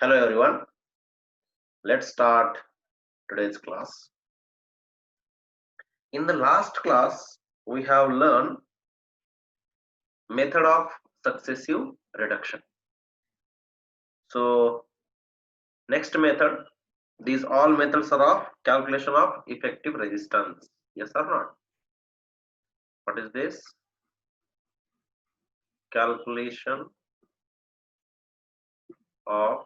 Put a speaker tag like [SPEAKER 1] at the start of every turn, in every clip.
[SPEAKER 1] Hello everyone, let's start today's class. In the last class, we have learned method of successive reduction. So next method, these all methods are of calculation of effective resistance. Yes or not? What is this? Calculation of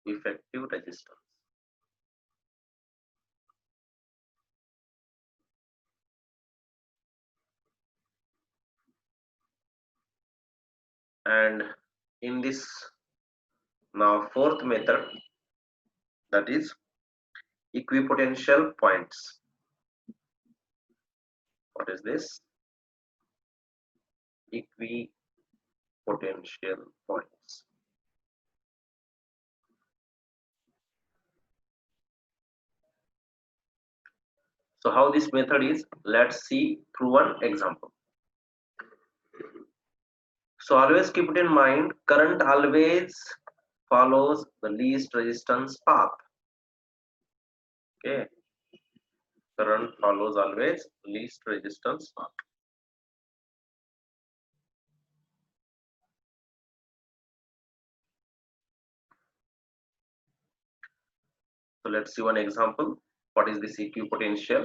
[SPEAKER 1] effective resistance. And in this now fourth method, that is equipotential points. What is this? Equipotential points. So how this method is, let's see through one example. So always keep it in mind, current always follows the least resistance path. Okay, current follows always least resistance path. So let's see one example. What is this equipotential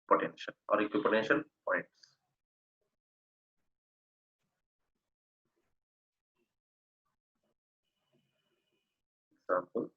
[SPEAKER 1] potential or equipotential points? Example.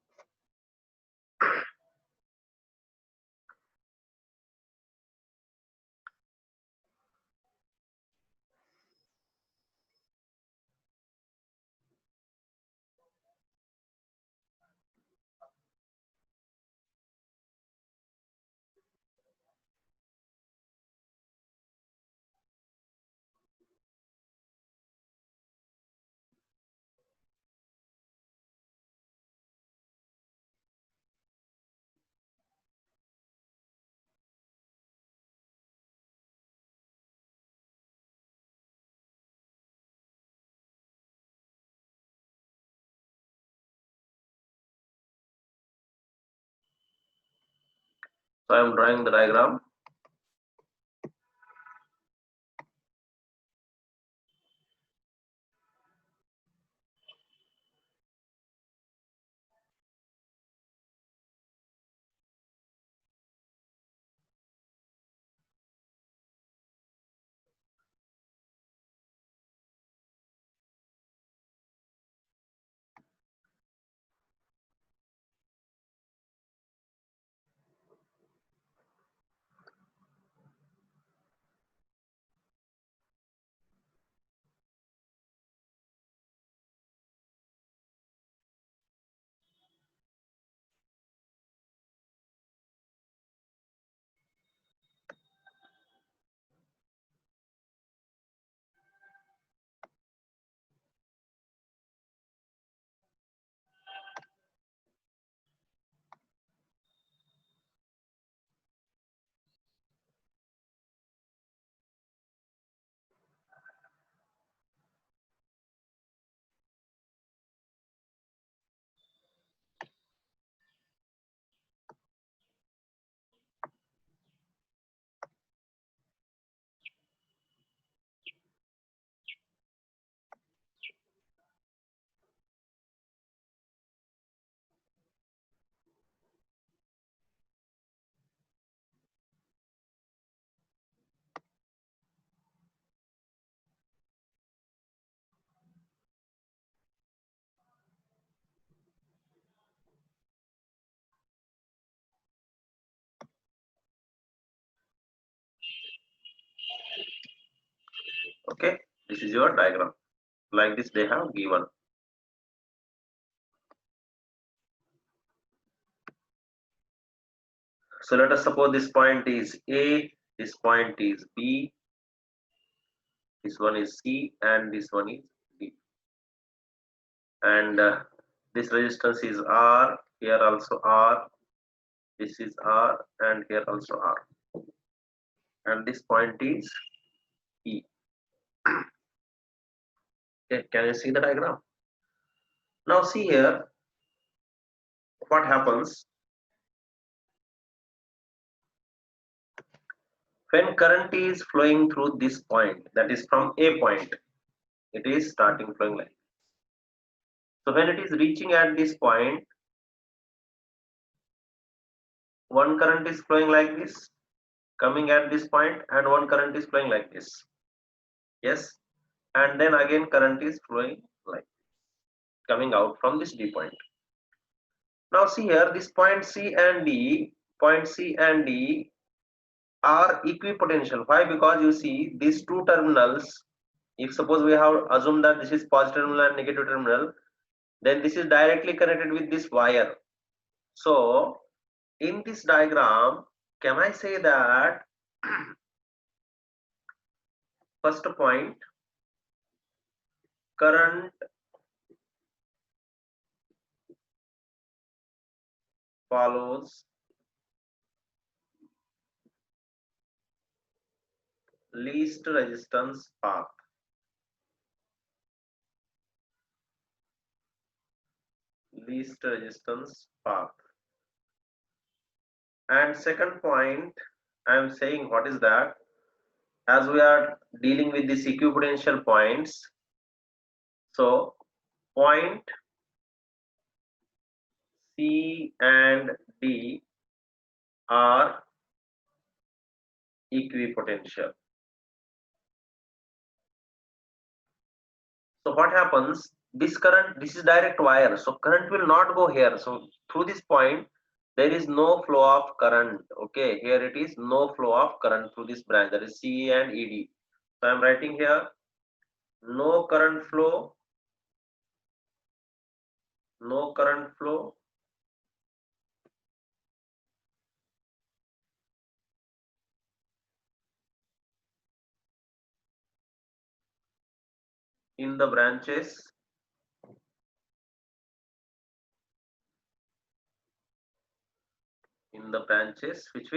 [SPEAKER 1] So I am drawing the diagram. Okay, this is your diagram. Like this they have given. So let us suppose this point is A, this point is B, this one is C, and this one is D. And this resistance is R, here also R, this is R, and here also R. And this point is E. Okay, can you see the diagram? Now see here what happens when current is flowing through this point, that is from A point, it is starting flowing like. So when it is reaching at this point, one current is flowing like this, coming at this point, and one current is flowing like this. Yes, and then again current is flowing like coming out from this D point. Now see here, this point C and D are equipotential. Why? Because you see these two terminals, if suppose we have assumed that this is positive terminal and negative terminal, then this is directly connected with this wire. So in this diagram, can I say that first point, current follows least resistance path. Least resistance path. And second point, I am saying what is that? As we are dealing with these equipotential points, so point C and D are equipotential. So what happens? This current, this is direct wire, so current will not go here. So through this point, there is no flow of current. Okay, here it is no flow of current through this branch, that is CE and ED. So I am writing here no current flow, no current flow in the branches which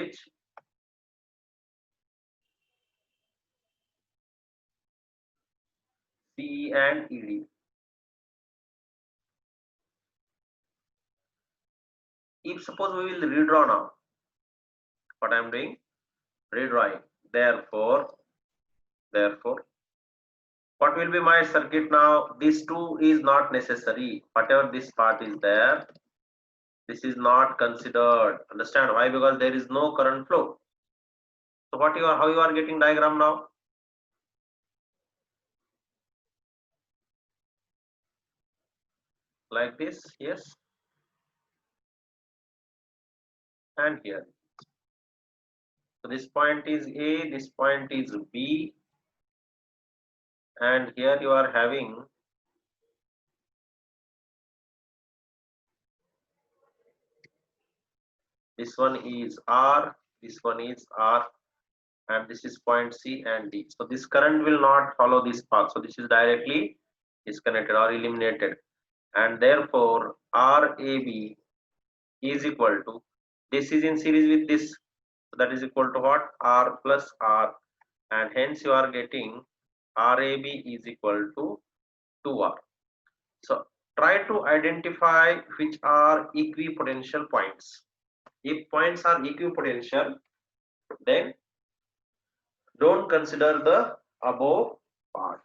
[SPEAKER 1] CE and ED. If suppose we will redraw now, what I am doing, redrawing. Therefore, what will be my circuit now? This two is not necessary. Whatever this part is there, this is not considered. Understand why? Because there is no current flow. So what you are, how you are getting diagram now? Like this, yes, and here. So this point is A, this point is B, and here you are having this one is R, this one is R, and this is point C and D. So this current will not follow this path. So this is directly disconnected or eliminated, and therefore RAB is equal to, this is in series with this, so that is equal to what? R plus R, and hence you are getting RAB is equal to 2R. So try to identify which are equipotential points. If points are equipotential, then don't consider the above part.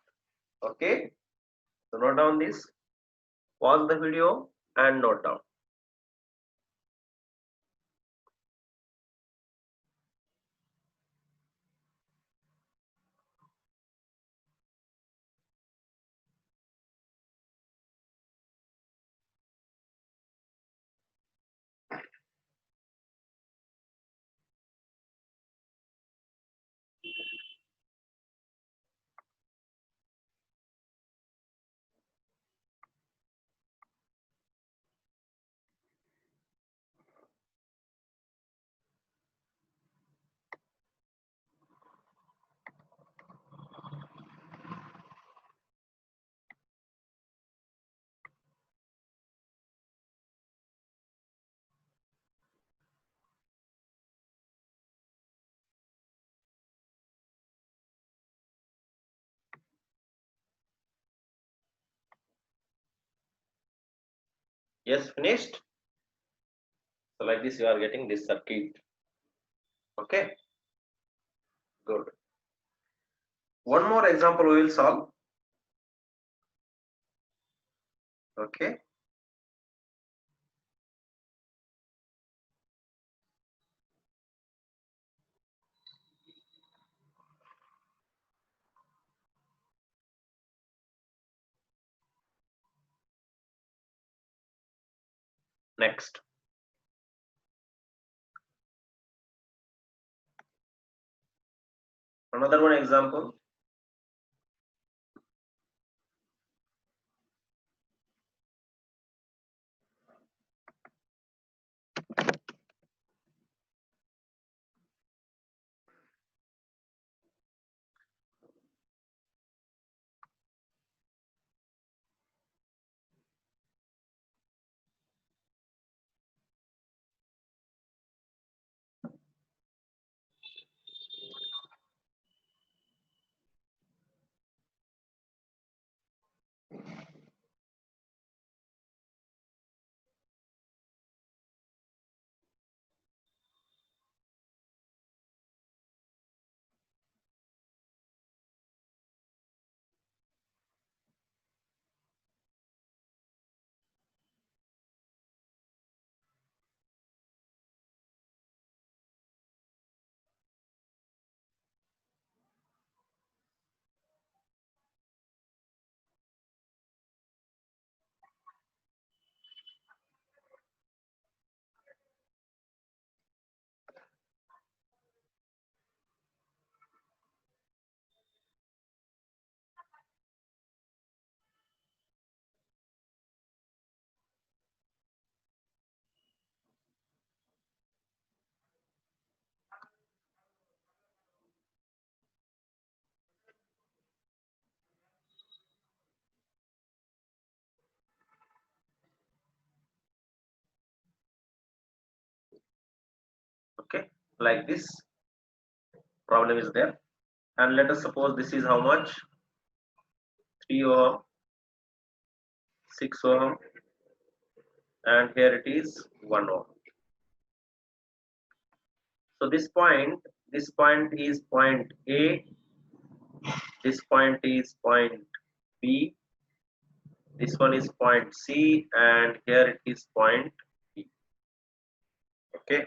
[SPEAKER 1] Okay, so note down this, pause the video and note down. Yes, finished. So like this you are getting this circuit. Okay, good. One more example we will solve. Okay. Next. Another one example. Okay, like this problem is there. And let us suppose this is how much? 3 ohm, 6 ohm, and here it is 1 ohm. So this point is point A, this point is point B, this one is point C, and here it is point B. Okay.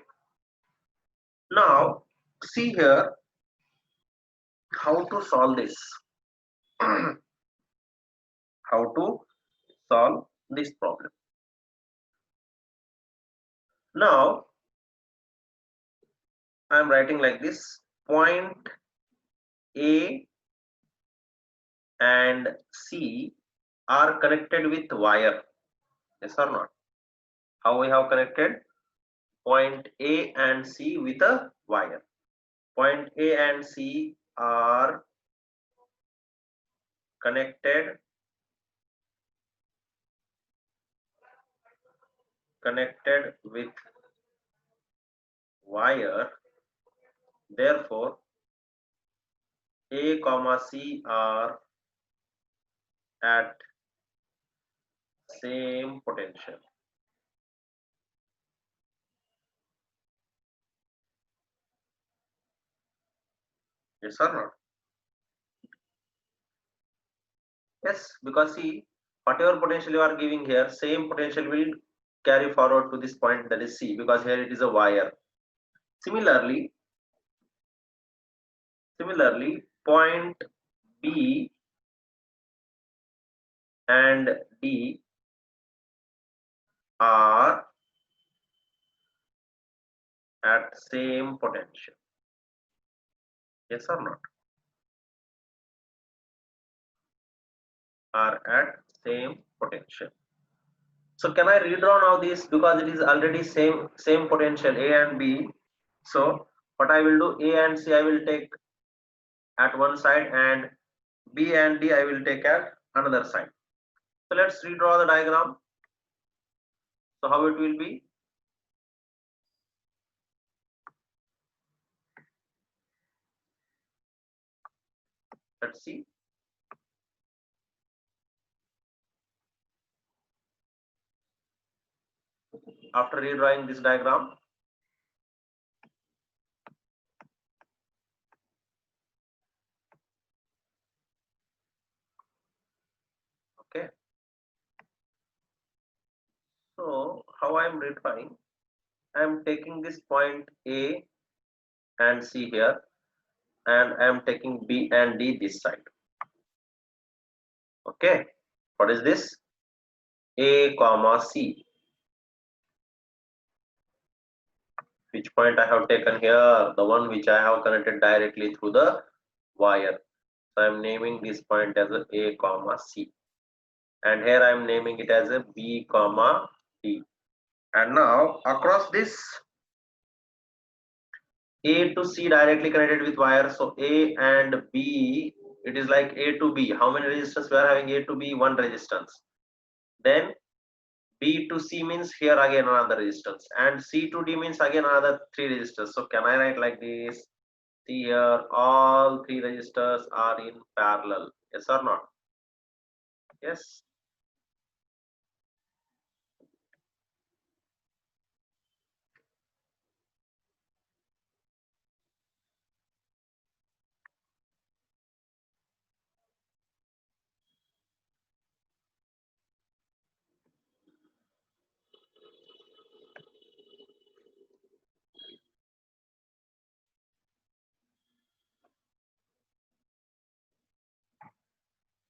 [SPEAKER 1] Now see here how to solve this. How to solve this problem. Now I am writing like this: point A and C are connected with wire. Yes or not? How we have connected? Point A and C with a wire. Point A and C are connected with wire. Therefore, A comma C are at same potential. Yes or not? Yes, because see, whatever potential you are giving here, same potential will carry forward to this point, that is C, because here it is a wire. Similarly, point B and D are at same potential. Yes or not? Are at same potential. So can I redraw now this, because it is already same potential A and B. So what I will do, A and C I will take at one side, and B and D I will take at another side. So let's redraw the diagram. So how it will be? Let's see. after redrawing this diagram? Okay. So how I am redrawing? I am taking this point A and C here, and I am taking B and D this side. Okay. What is this? A comma C. Which point I have taken here? The one which I have connected directly through the wire. So I am naming this point as A comma C, and here I am naming it as a B comma D. And now across this A to C directly connected with wire, so A and B, it is like A to B. How many resistance we are having? A to B, one resistance. Then B to C means here again another resistance, and C to D means again another three resistors. So can I write like this? See here, all three resistors are in parallel. Yes or not? Yes.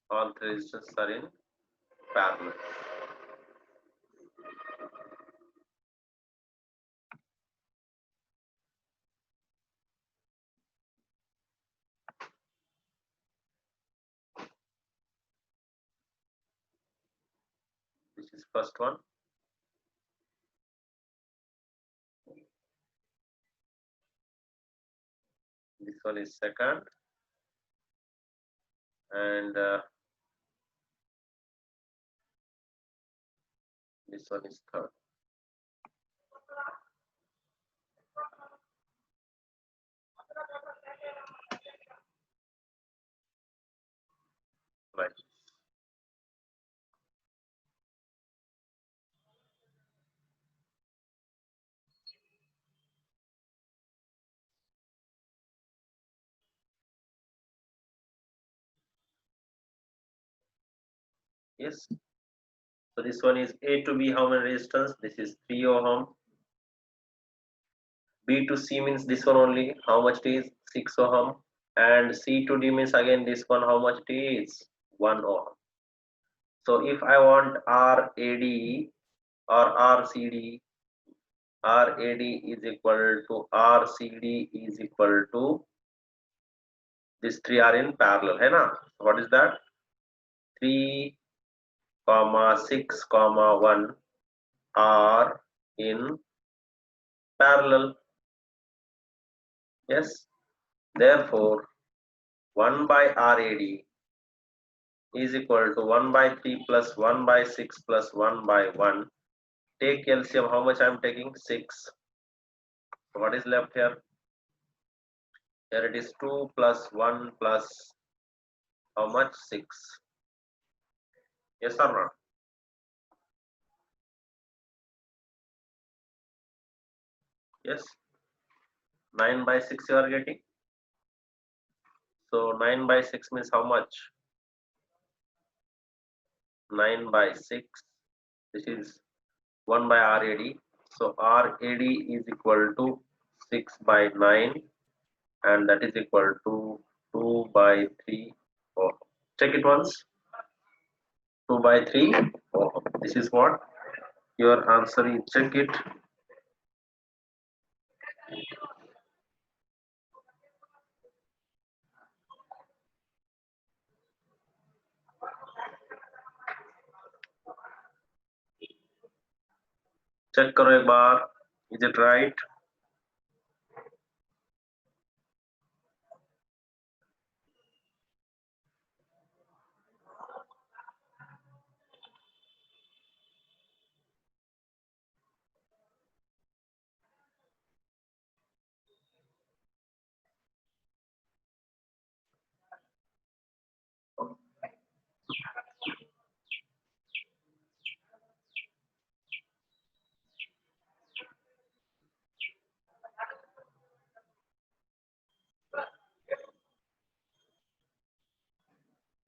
[SPEAKER 1] All three resistors are in parallel. This is first one. This one is second, and this one is third. Right. Yes. So this one is A to B, how many resistance? This is 3 ohm. B to C means this one only, how much it is? 6 ohm. And C to D means again this one, how much it is? 1 ohm. So if I want RAD or RCD, RAD is equal to RCD is equal to, these three are in parallel, hai na? What is that? 3, comma 6, comma 1 are in parallel. Yes. Therefore, 1 by RAD is equal to 1 by 3 plus 1 by 6 plus 1 by 1. Take LCM, how much I am taking? 6. So what is left here? Here it is 2 plus 1 plus how much? 6. Yes or not? Yes. 9 by 6 you are getting. So 9 by 6 means how much? 9 by 6. This is 1 by RAD. So RAD is equal to 6 by 9, and that is equal to 2 by 3. Oh, check it once. 2 by 3. Oh, this is what your answer is. Check it. Check करो एक बार. Is it right?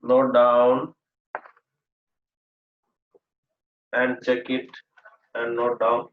[SPEAKER 1] note down and check it and note down.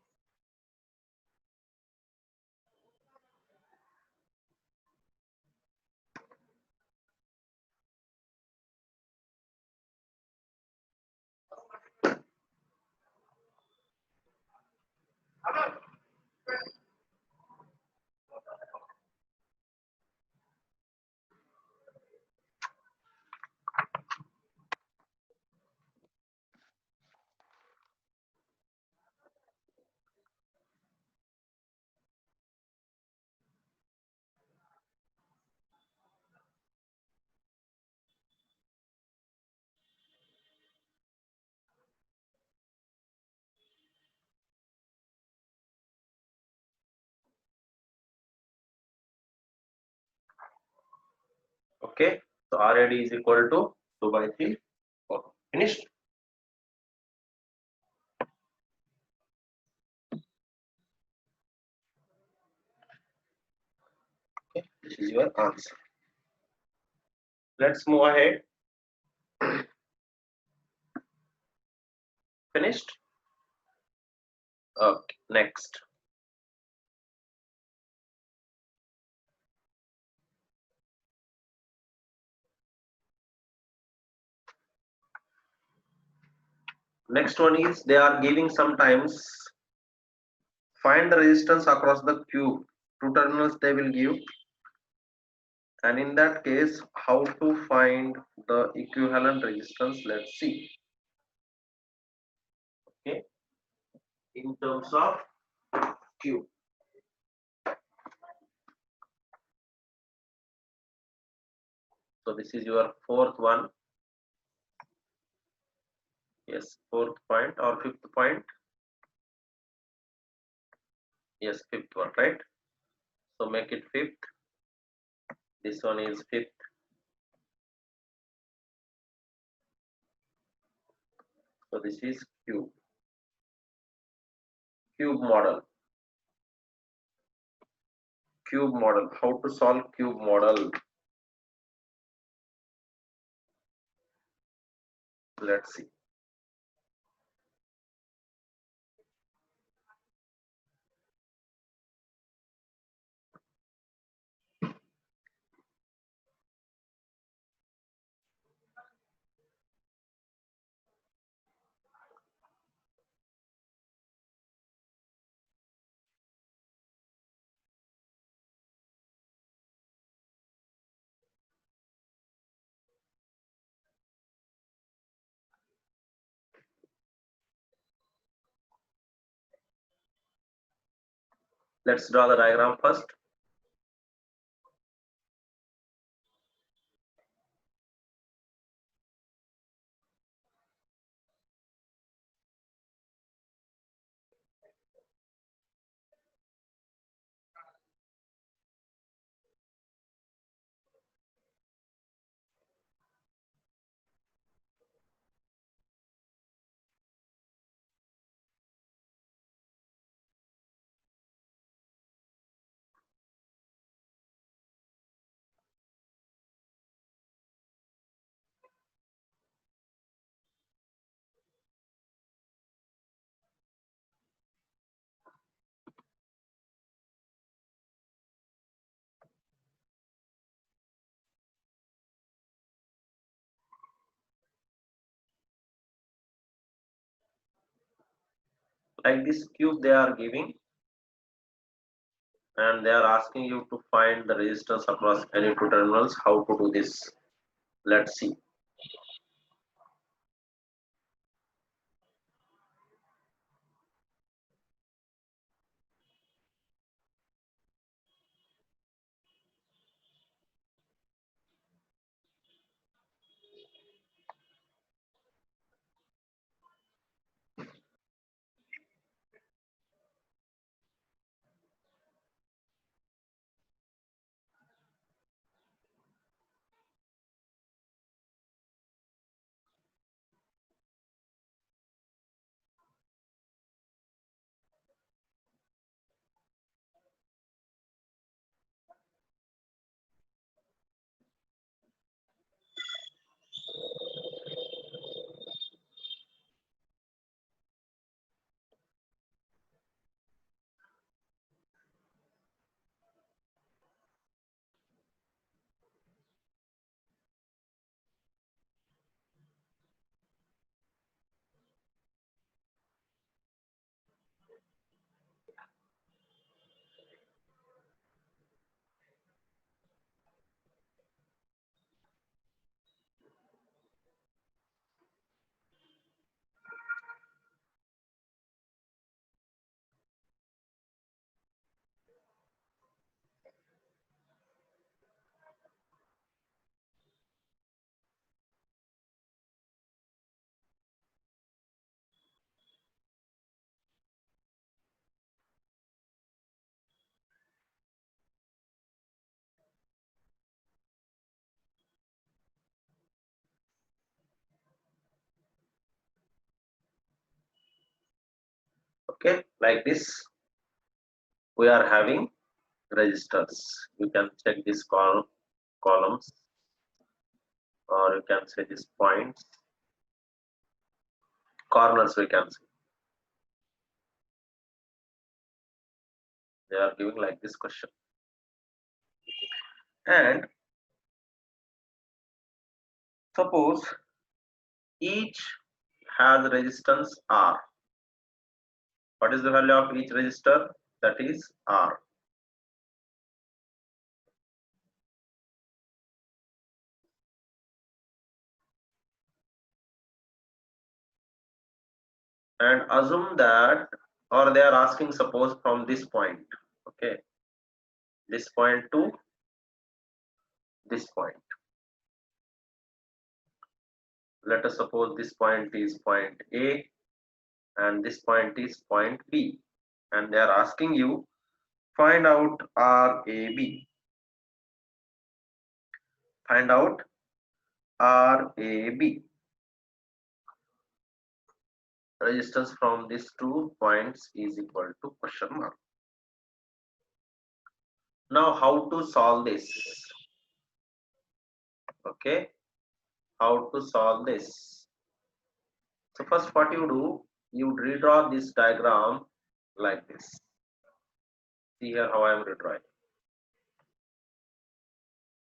[SPEAKER 1] Okay, so RAD is equal to 2 by 3. Okay, finished. Okay, this is your answer. Let's move ahead. Finished. Okay, next. Next one is they are giving sometimes find the resistance across the cube. Two terminals they will give, and in that case, how to find the equivalent resistance? Let's see. Okay, in terms of cube. So this is your fourth one. Yes, fourth point or fifth point. Yes, fifth one, right? So make it fifth. This one is fifth. So this is cube. Cube model. Cube model. How to solve cube model? Let's see. Let's draw the diagram first. Like this cube they are giving, and they are asking you to find the resistance across any two terminals. How to do this? Let's see. Okay, like this we are having registers. You can check this columns, or you can say these points, corners we can say. They are giving like this question. And suppose each has resistance R. What is the value of each resistor? That is R. And assume that, or they are asking suppose from this point, okay, this point to this point. Let us suppose this point is point A and this point is point B, and they are asking you find out RAB. Find out RAB. Resistance from these 2 points is equal to question mark. Now how to solve this? Okay, how to solve this? So first what you do, you redraw this diagram like this. See here how I am redrawing.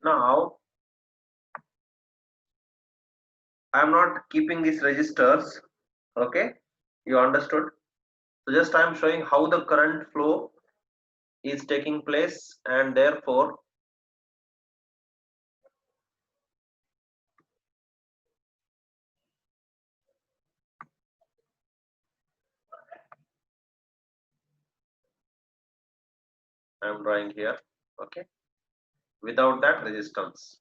[SPEAKER 1] Now I am not keeping these registers. Okay, you understood? So just I am showing how the current flow is taking place, and therefore I am drawing here. Okay, without that resistance.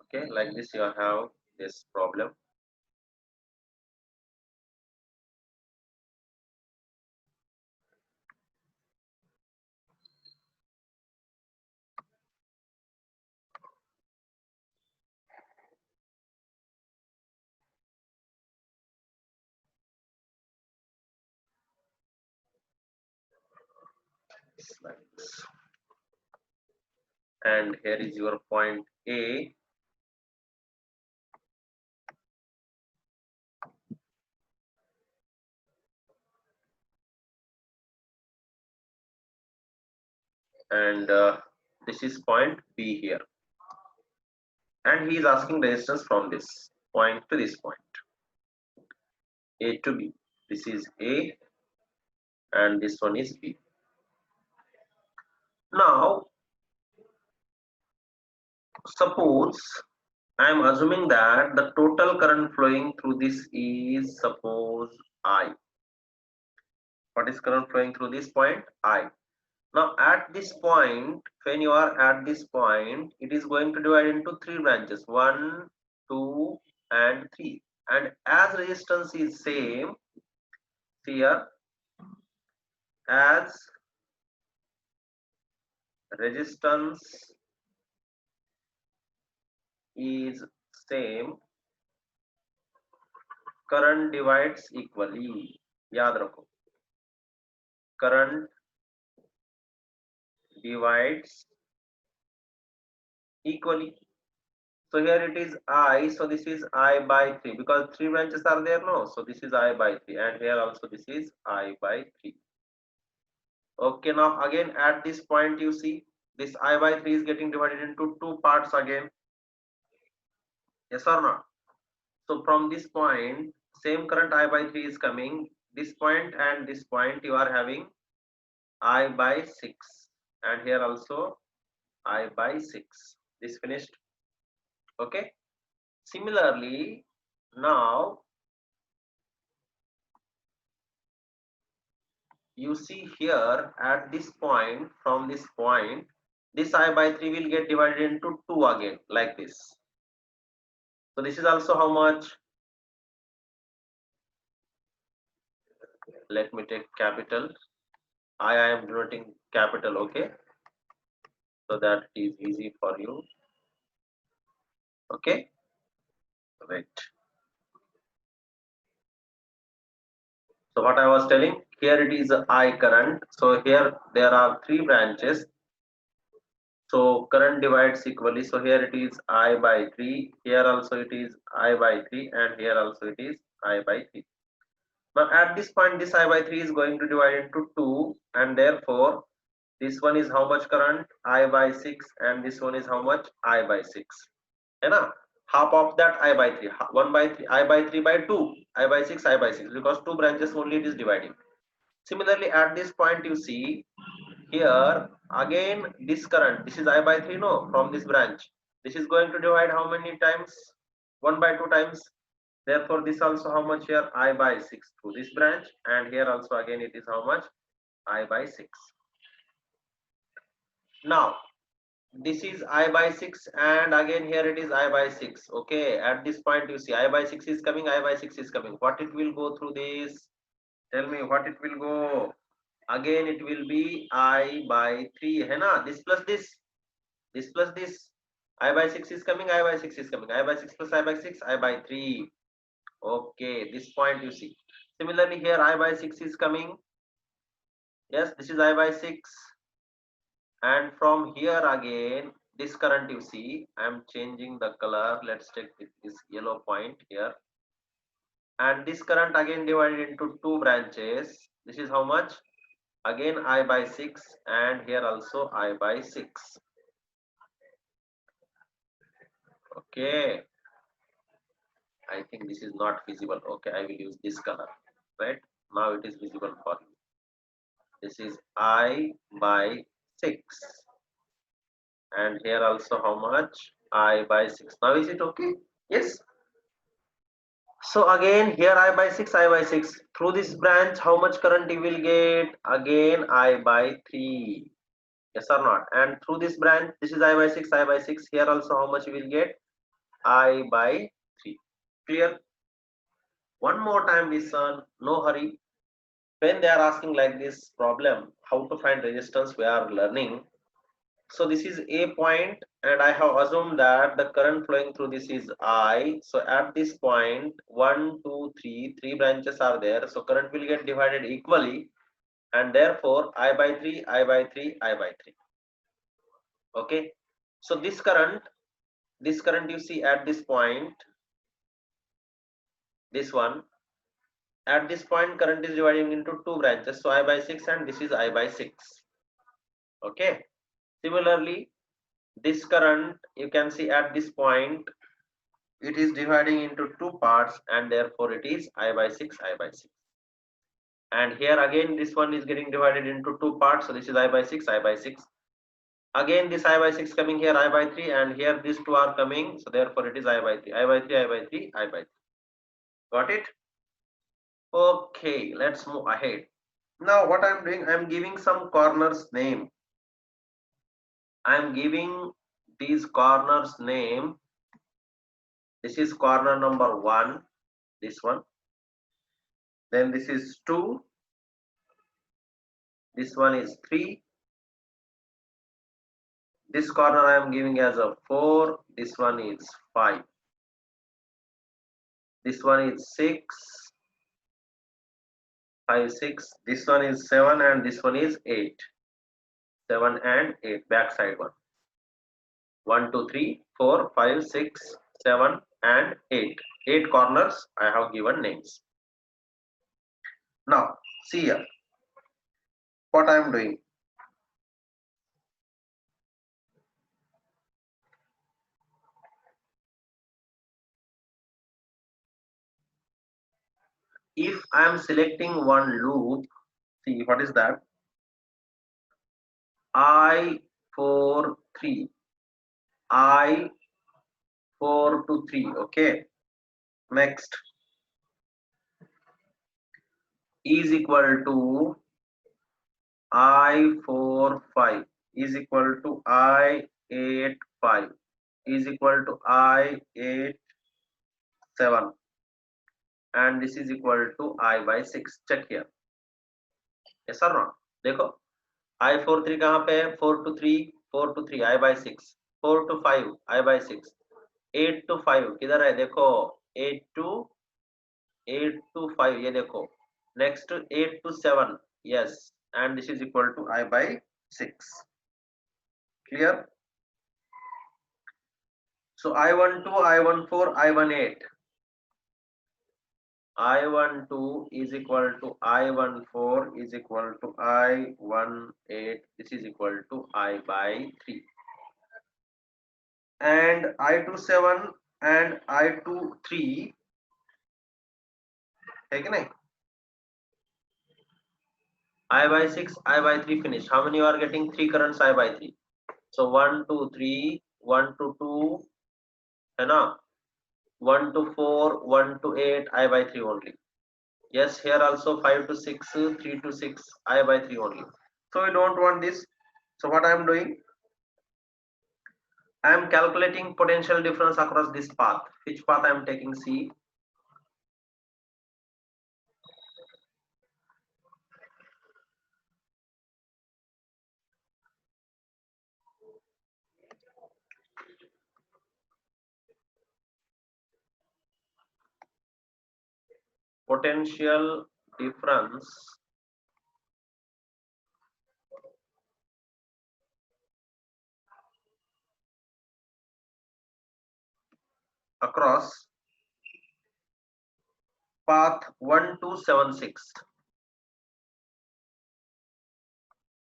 [SPEAKER 1] Okay, like this you have this problem. Like this. And here is your point A. And this is point B here. And he is asking resistance from this point to this point. A to B. This is A and this one is B. Now, suppose I am assuming that the total current flowing through this is suppose I. What is current flowing through this point? I. Now at this point, when you are at this point, it is going to divide into 3 branches, 1, 2 and 3. And as resistance is same, here as resistance is same, current divides equally. याद रखो, current divides equally. So here it is I, so this is I by 3 because 3 branches are there, no? So this is I by 3, and here also this is I by 3. Okay, now again at this point you see this I by 3 is getting divided into 2 parts again. Yes or not? So from this point, same current I by 3 is coming. This point and this point you are having I by 6, and here also I by 6. This finished. Okay. Similarly, now you see here at this point, from this point, this I by 3 will get divided into 2 again, like this. So this is also how much? Let me take capital. I am denoting capital, okay, so that is easy for you. Okay, right. So what I was telling, here it is I current. So here there are three branches. So current divides equally. So here it is I by 3. Here also it is I by 3, and here also it is I by 3. Now at this point, this I by 3 is going to divide into 2, and therefore this one is how much current? I by 6, and this one is how much? I by 6. है ना? Half of that I by 3, 1 by 3, I by 3 by 2, I by 6, I by 6, because two branches only it is dividing. Similarly, at this point you see here again this current, this is I by 3, no, from this branch. This is going to divide how many times? 1 by 2 times. Therefore, this also how much here? I by 6 through this branch, and here also again it is how much? I by 6. Now this is I by 6, and again here it is I by 6. Okay, at this point you see I by 6 is coming, I by 6 is coming. What it will go through this? Tell me what it will go. Again it will be I by 3, है ना? This plus this plus this. I by 6 is coming, I by 6 is coming. I by 6 plus I by 6, I by 3. Okay, this point you see. Similarly here I by 6 is coming. Yes, this is I by 6. And from here again, this current you see, I am changing the color. Let's take this yellow point here. And this current again divided into two branches. This is how much? Again I by 6, and here also I by 6. Okay, I think this is not visible. Okay, I will use this color. Right, now it is visible for you. This is I by 6, and here also how much? I by 6. Now is it okay? Yes. So again here I by 6, I by 6. Through this branch, how much current you will get? Again I by 3. Yes or not? And through this branch, this is I by 6, I by 6. Here also how much you will get? I by 3. Clear? One more time listen, no hurry. When they are asking like this problem, how to find resistance, we are learning. So this is a point, and I have assumed that the current flowing through this is I. So at this point, 1, 2, 3, three branches are there. So current will get divided equally, and therefore I by 3, I by 3, I by 3. Okay. So this current you see at this point, this one, at this point current is dividing into two branches. So I by 6, and this is I by 6. Okay. Similarly, this current you can see at this point, it is dividing into two parts, and therefore it is I by 6, I by 6. And here again this one is getting divided into two parts, so this is I by 6, I by 6. Again this I by 6 coming here, I by 3, and here these two are coming, so therefore it is I by 3, I by 3, I by 3, I by 3. Got it? Okay, let's move ahead. Now what I'm doing, I'm giving some corners name. I'm giving these corners name. This is corner number 1, this one. Then this is 2. This one is 3. This corner I am giving as a 4. This one is 5. This one is 6. 5, 6. This one is 7, and this one is 8. 7 and 8. Backside one. 1, 2, 3, 4, 5, 6, 7, and 8. 8 corners I have given names. Now see here what I am doing. If I am selecting one loop, see what is that? I 4 3, I 4 to 3. Okay, next is equal to I 4 5 is equal to I 8 5 is equal to I 8 7, and this is equal to I by 6. Check here. Yes or not? देखो I 4 3 कहाँ पे है? 4 to 3, 4 to 3, I by 6. 4 to 5, I by 6. 8 to 5 किधर है? देखो 8 to 5, ये देखो. Next 8 to 7, yes, and this is equal to I by 6. Clear? So I12, I14, I18. I12 is equal to I14 is equal to I18. This is equal to I by 3. And I27 and I23. Okay, I by 6, I by 3 finish. How many you are getting? 3 currents I by 3. So 1 to 3, 1 to 2, है ना? 1 to 4, 1 to 8, I by 3 only. Yes, here also 5 to 6, 3 to 6, I by 3 only. So we don't want this. So what I am doing? I am calculating potential difference across this path. Which path I am taking? C. Potential difference across path 1276.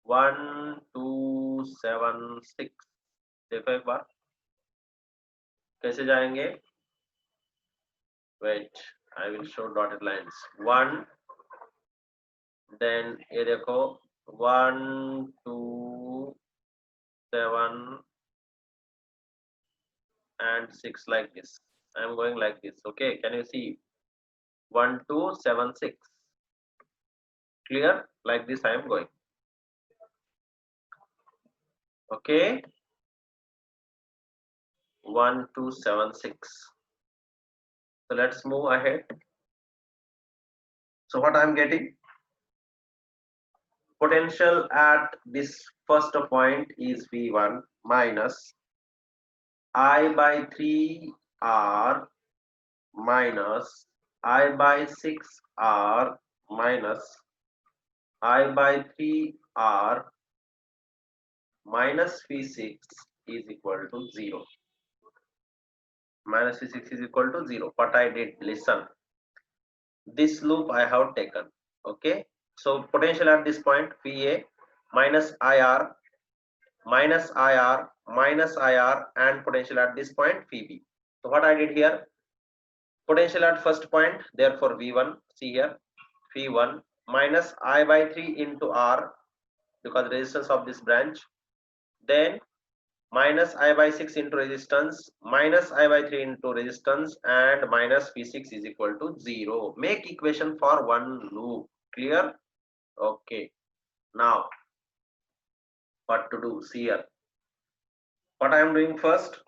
[SPEAKER 1] 1276. देखो एक बार कैसे जाएंगे. Wait, I will show dotted lines. 1, then ये देखो 1 2 7 and 6 like this. I am going like this. Okay, can you see? 1 2 7 6. Clear? Like this I am going. Okay, 1 2 7 6. So let's move ahead. So what I am getting? Potential at this first point is V1 minus I by 3 R minus I by 6 R minus I by 3 R minus V6 is equal to 0. Minus V6 is equal to 0. What I did, listen. This loop I have taken. Okay. So potential at this point VA minus IR minus IR minus IR and potential at this point VB. So what I did here, potential at first point, therefore V1, see here, V1 minus I by 3 into R because resistance of this branch, then minus I by 6 into resistance, minus I by 3 into resistance, and minus V6 is equal to 0. Make equation for one loop. Clear? Okay. Now, what to do? See here. What I am doing first,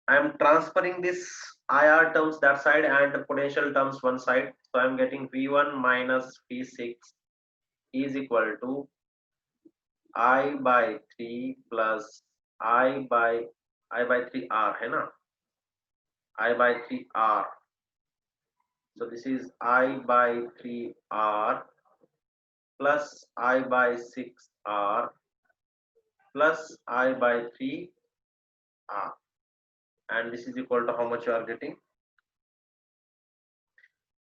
[SPEAKER 1] I am transferring this IR terms that side and potential terms one side. So I am getting V1 minus V6 is equal to I by 3 plus I by 3 R, है ना? I by 3 R. So this is I by 3 R plus I by 6 R plus I by 3 R. And this is equal to how much you are getting?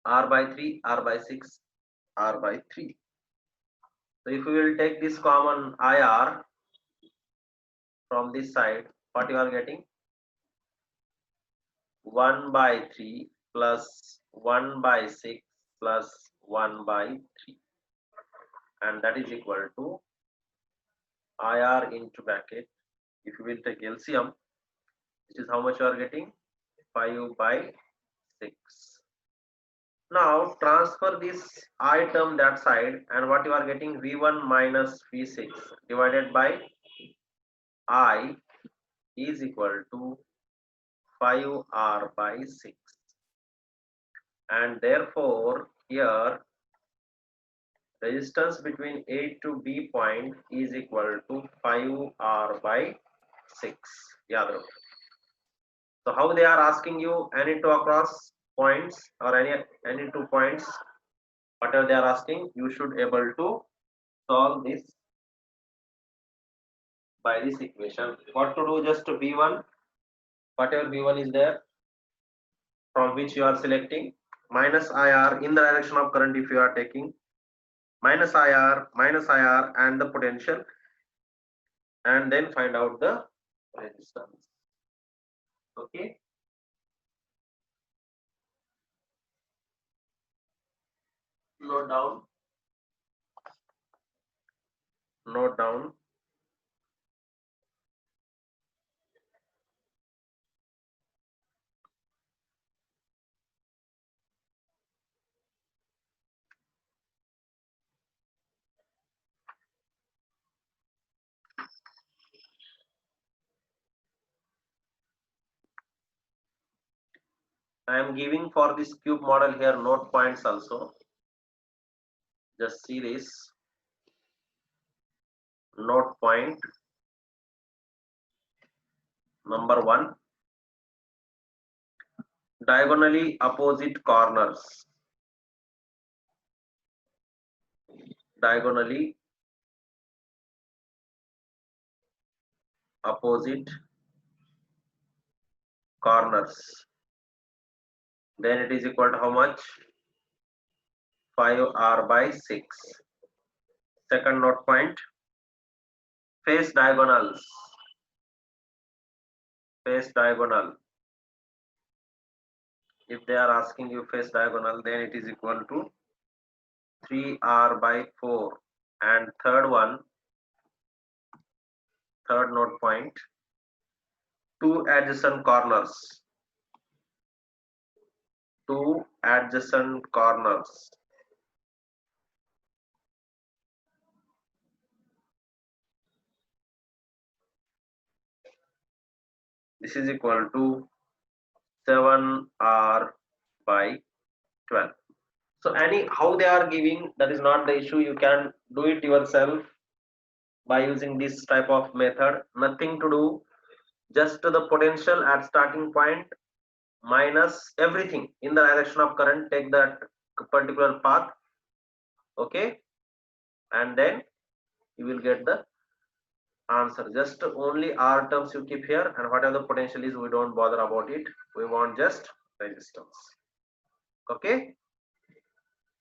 [SPEAKER 1] R by 3, R by 6, R by 3. So if we will take this common IR from this side, what you are getting? 1 by 3 plus 1 by 6 plus 1 by 3. And that is equal to IR into bracket. If you will take LCM, this is how much you are getting? 5 by 6. Now transfer this I term that side and what you are getting, V1 minus V6 divided by I is equal to 5R by 6. And therefore here resistance between A to B point is equal to 5R by 6. Yeah. So how they are asking you any two across points or any 2 points, whatever they are asking, you should able to solve this by this equation. What to do? Just V1, whatever V1 is there, from which you are selecting, minus IR in the direction of current if you are taking, minus IR and the potential, and then find out the resistance. Okay. Note down. Note down. I am giving for this cube model here note points also. Just see this note point. Number 1, diagonally opposite corners. Diagonally opposite corners. Then it is equal to how much? 5R by 6. Second note point, face diagonals. Face diagonal. If they are asking you face diagonal, then it is equal to 3R by 4. And third one, third note point, 2 adjacent corners. 2 adjacent corners. This is equal to 7R by 12. So how they are giving, that is not the issue. You can do it yourself by using this type of method. Nothing to do, just the potential at starting point minus everything in the direction of current, take that particular path. Okay, and then you will get the answer. Just only R terms you keep here, and whatever the potential is, we don't bother about it. We want just resistance. Okay,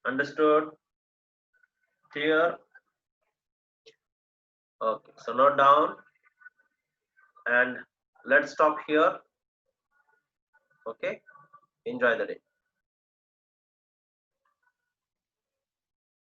[SPEAKER 1] understood? Clear? Okay, so note down, and let's stop here. Okay, enjoy the day.